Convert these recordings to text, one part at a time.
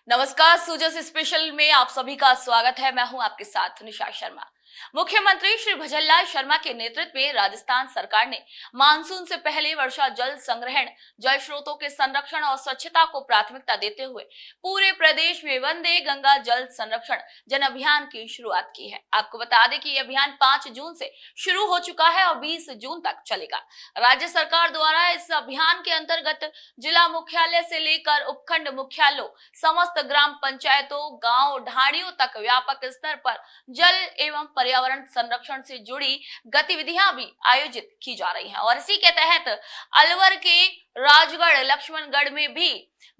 नमस्कार, सूजस स्पेशल में आप सभी का स्वागत है। मैं हूं आपके साथ निशा शर्मा। मुख्यमंत्री श्री भजनलाल शर्मा के नेतृत्व में राजस्थान सरकार ने मानसून से पहले वर्षा जल संग्रहण, जल स्रोतों के संरक्षण और स्वच्छता को प्राथमिकता देते हुए पूरे प्रदेश में वंदे गंगा जल संरक्षण जन अभियान की शुरुआत की है। आपको बता दें कि यह अभियान 5 जून से शुरू हो चुका है और 20 जून तक चलेगा। राज्य सरकार द्वारा इस अभियान के अंतर्गत जिला मुख्यालय से लेकर उपखंड मुख्यालयों, समस्त ग्राम पंचायतों, गांव ढाणियों तक व्यापक स्तर पर जल एवं पर्यावरण संरक्षण से जुड़ी गतिविधियां भी आयोजित की जा रही हैं और इसी के तहत अलवर के राजगढ़, लक्ष्मणगढ़ में भी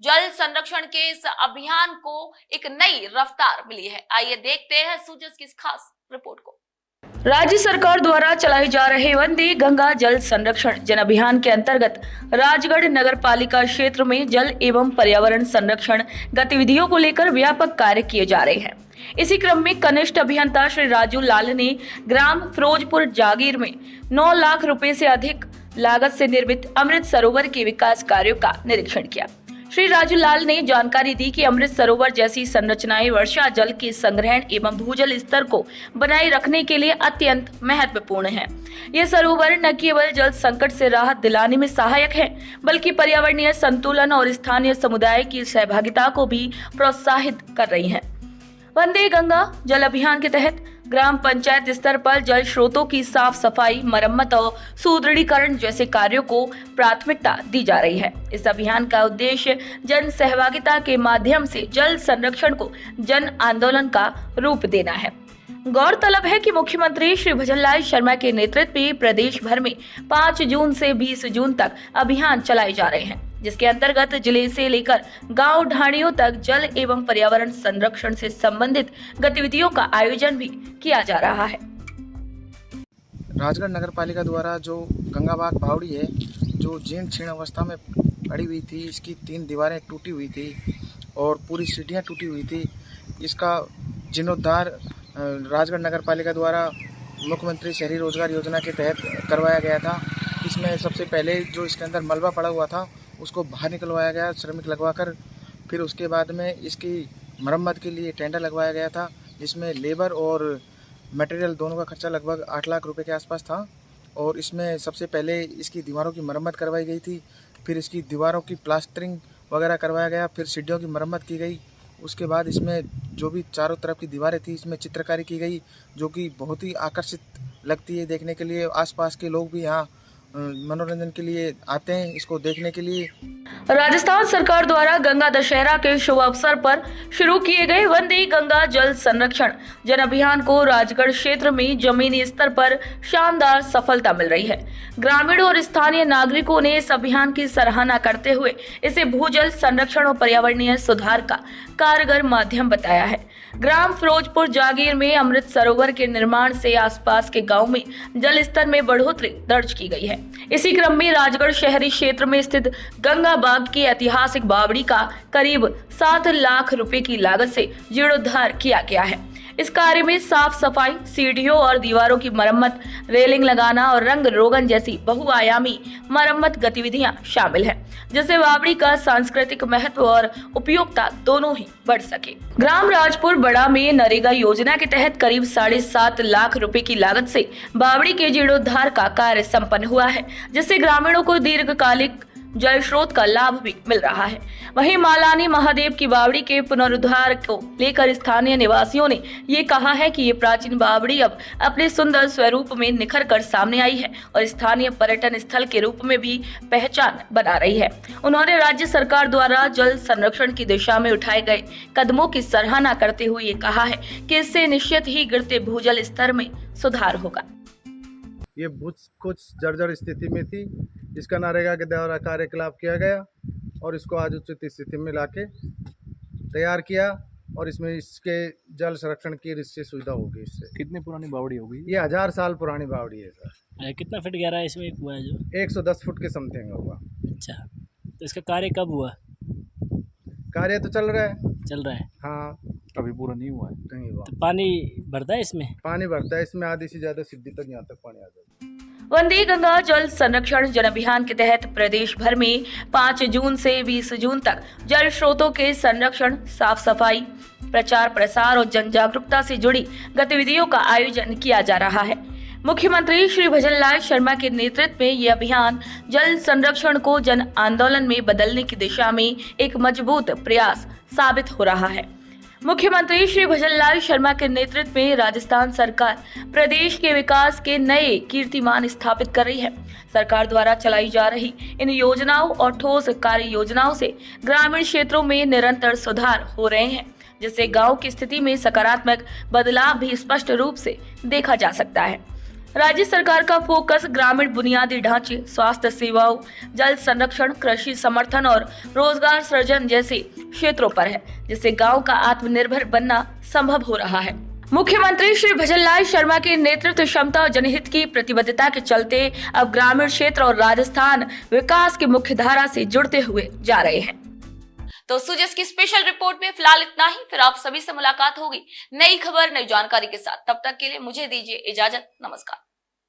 जल संरक्षण के इस अभियान को एक नई रफ्तार मिली है। आइए देखते हैं सूजस की इस खास रिपोर्ट को। राज्य सरकार द्वारा चलाए जा रहे वंदे गंगा जल संरक्षण जन अभियान के अंतर्गत राजगढ़ नगर पालिका क्षेत्र में जल एवं पर्यावरण संरक्षण गतिविधियों को लेकर व्यापक कार्य किए जा रहे हैं। इसी क्रम में कनिष्ठ अभियंता श्री राजू लाल ने ग्राम फिरोजपुर जागीर में 9 लाख रुपए से अधिक लागत से निर्मित अमृत सरोवर के विकास कार्यों का निरीक्षण किया। श्री राजू लाल ने जानकारी दी कि अमृत सरोवर जैसी संरचनाएं वर्षा जल के संग्रहण एवं भूजल स्तर को बनाए रखने के लिए अत्यंत महत्वपूर्ण है। ये सरोवर न केवल जल संकट से राहत दिलाने में सहायक है, बल्कि पर्यावरणीय संतुलन और स्थानीय समुदाय की सहभागिता को भी प्रोत्साहित कर रही है। वंदे गंगा जल अभियान के तहत ग्राम पंचायत स्तर पर जल स्रोतों की साफ सफाई, मरम्मत और सुदृढ़ीकरण जैसे कार्यों को प्राथमिकता दी जा रही है। इस अभियान का उद्देश्य जन सहभागिता के माध्यम से जल संरक्षण को जन आंदोलन का रूप देना है। गौरतलब है कि मुख्यमंत्री श्री भजनलाल शर्मा के नेतृत्व में प्रदेश भर में 5 जून से 20 जून तक अभियान चलाए जा रहे हैं, जिसके अंतर्गत जिले से लेकर गांव ढाणियों तक जल एवं पर्यावरण संरक्षण से संबंधित गतिविधियों का आयोजन भी किया जा रहा है। राजगढ़ नगर पालिका द्वारा जो गंगाबाग बावड़ी है, जो जीर्ण क्षीण अवस्था में पड़ी हुई थी, इसकी 3 दीवारें टूटी हुई थी और पूरी सीढ़ियां टूटी हुई थी। इसका जीर्णोद्धार राजगढ़ नगर पालिका द्वारा मुख्यमंत्री शहरी रोजगार योजना के तहत करवाया गया था। इसमें सबसे पहले जो इसके अंदर मलबा पड़ा हुआ था उसको बाहर निकलवाया गया, श्रमिक लगवाकर। फिर उसके बाद में इसकी मरम्मत के लिए टेंडर लगवाया गया था, जिसमें लेबर और मटेरियल दोनों का खर्चा लगभग 8 लाख रुपए के आसपास था। और इसमें सबसे पहले इसकी दीवारों की मरम्मत करवाई गई थी, फिर इसकी दीवारों की प्लास्टरिंग वगैरह करवाया गया, फिर सीढ़ियों की मरम्मत की गई। उसके बाद इसमें जो भी चारों तरफ की दीवारें थी, इसमें चित्रकारी की गई, जो कि बहुत ही आकर्षित लगती है देखने के लिए। आसपास के लोग भी यहाँ मनोरंजन के लिए आते हैं इसको देखने के लिए। राजस्थान सरकार द्वारा गंगा दशहरा के शुभ अवसर पर शुरू किए गए वंदे गंगा जल संरक्षण जन अभियान को राजगढ़ क्षेत्र में जमीनी स्तर पर शानदार सफलता मिल रही है। ग्रामीणों और स्थानीय नागरिकों ने इस अभियान की सराहना करते हुए इसे भूजल संरक्षण और पर्यावरणीय सुधार का कारगर माध्यम बताया है। ग्राम फिरोजपुर जागीर में अमृत सरोवर के निर्माण से आसपास के गांव में जल स्तर में बढ़ोतरी दर्ज की गई है। इसी क्रम में राजगढ़ शहरी क्षेत्र में स्थित गंगा बाग की ऐतिहासिक बावड़ी का करीब 7 लाख रुपए की लागत से जीर्णोद्धार किया गया है। इस कार्य में साफ सफाई, सीढ़ियों और दीवारों की मरम्मत, रेलिंग लगाना और रंग रोगन जैसी बहुआयामी मरम्मत गतिविधियां शामिल हैं, जिससे बावड़ी का सांस्कृतिक महत्व और उपयोगिता दोनों ही बढ़ सके। ग्राम राजपुर बड़ा में नरेगा योजना के तहत करीब 7.5 लाख रुपए की लागत से बावड़ी के जीर्णोद्धार का कार्य संपन्न हुआ है, जिससे ग्रामीणों को दीर्घकालिक जल स्रोत का लाभ भी मिल रहा है। वहीं मालानी महादेव की बावड़ी के पुनरुद्धार को लेकर स्थानीय निवासियों ने ये कहा है कि ये प्राचीन बावड़ी अब अपने सुंदर स्वरूप में निखर कर सामने आई है और स्थानीय पर्यटन स्थल के रूप में भी पहचान बना रही है। उन्होंने राज्य सरकार द्वारा जल संरक्षण की दिशा में उठाए गए कदमों की सराहना करते हुए ये कहा है कि इससे निश्चित ही गिरते भूजल स्तर में सुधार होगा। ये भूज कुछ जर्जर स्थिति में थी, इसका नरेगा के द्वारा कार्यकलाप किया गया और इसको आज उचित स्थिति में लाके तैयार किया और इसमें इसके जल संरक्षण की इससे सुविधा होगी। इससे कितनी पुरानी बावड़ी होगी? ये 1000 साल पुरानी बावड़ी है सर। कितना फीट गहरा है इसमें हुआ है? जो 110 फुट के समथिंग होगा। अच्छा, तो इसका कार्य कब हुआ? कार्य तो चल रहा है। चल रहा है? हाँ, अभी पूरा नहीं हुआ है। नहीं हुआ। तो पानी भरता है इसमें? पानी भरता है इसमें, आधी से ज्यादा सीढ़ी तक यहाँ तक पानी आ जाता है। वंदे गंगा जल संरक्षण जन अभियान के तहत प्रदेश भर में 5 जून से 20 जून तक जल स्रोतों के संरक्षण, साफ सफाई, प्रचार प्रसार और जन जागरूकता से जुड़ी गतिविधियों का आयोजन किया जा रहा है। मुख्यमंत्री श्री भजनलाल शर्मा के नेतृत्व में ये अभियान जल संरक्षण को जन आंदोलन में बदलने की दिशा में एक मजबूत प्रयास साबित हो रहा है। मुख्यमंत्री श्री भजनलाल शर्मा के नेतृत्व में राजस्थान सरकार प्रदेश के विकास के नए कीर्तिमान स्थापित कर रही है। सरकार द्वारा चलाई जा रही इन योजनाओं और ठोस कार्य योजनाओं से ग्रामीण क्षेत्रों में निरंतर सुधार हो रहे हैं, जिससे गांव की स्थिति में सकारात्मक बदलाव भी स्पष्ट रूप से देखा जा सकता है। राज्य सरकार का फोकस ग्रामीण बुनियादी ढांचे, स्वास्थ्य सेवाओं, जल संरक्षण, कृषि समर्थन और रोजगार सृजन जैसे क्षेत्रों पर है, जिससे गांव का आत्मनिर्भर बनना संभव हो रहा है। मुख्यमंत्री श्री भजनलाल शर्मा के नेतृत्व, क्षमता और जनहित की प्रतिबद्धता के चलते अब ग्रामीण क्षेत्र और राजस्थान विकास की मुख्य धारा से जुड़ते हुए जा रहे हैं। तो सुजस की स्पेशल रिपोर्ट में फिलहाल इतना ही। फिर आप सभी से मुलाकात होगी नई खबर, नई जानकारी के साथ। तब तक के लिए मुझे दीजिए इजाजत। नमस्कार।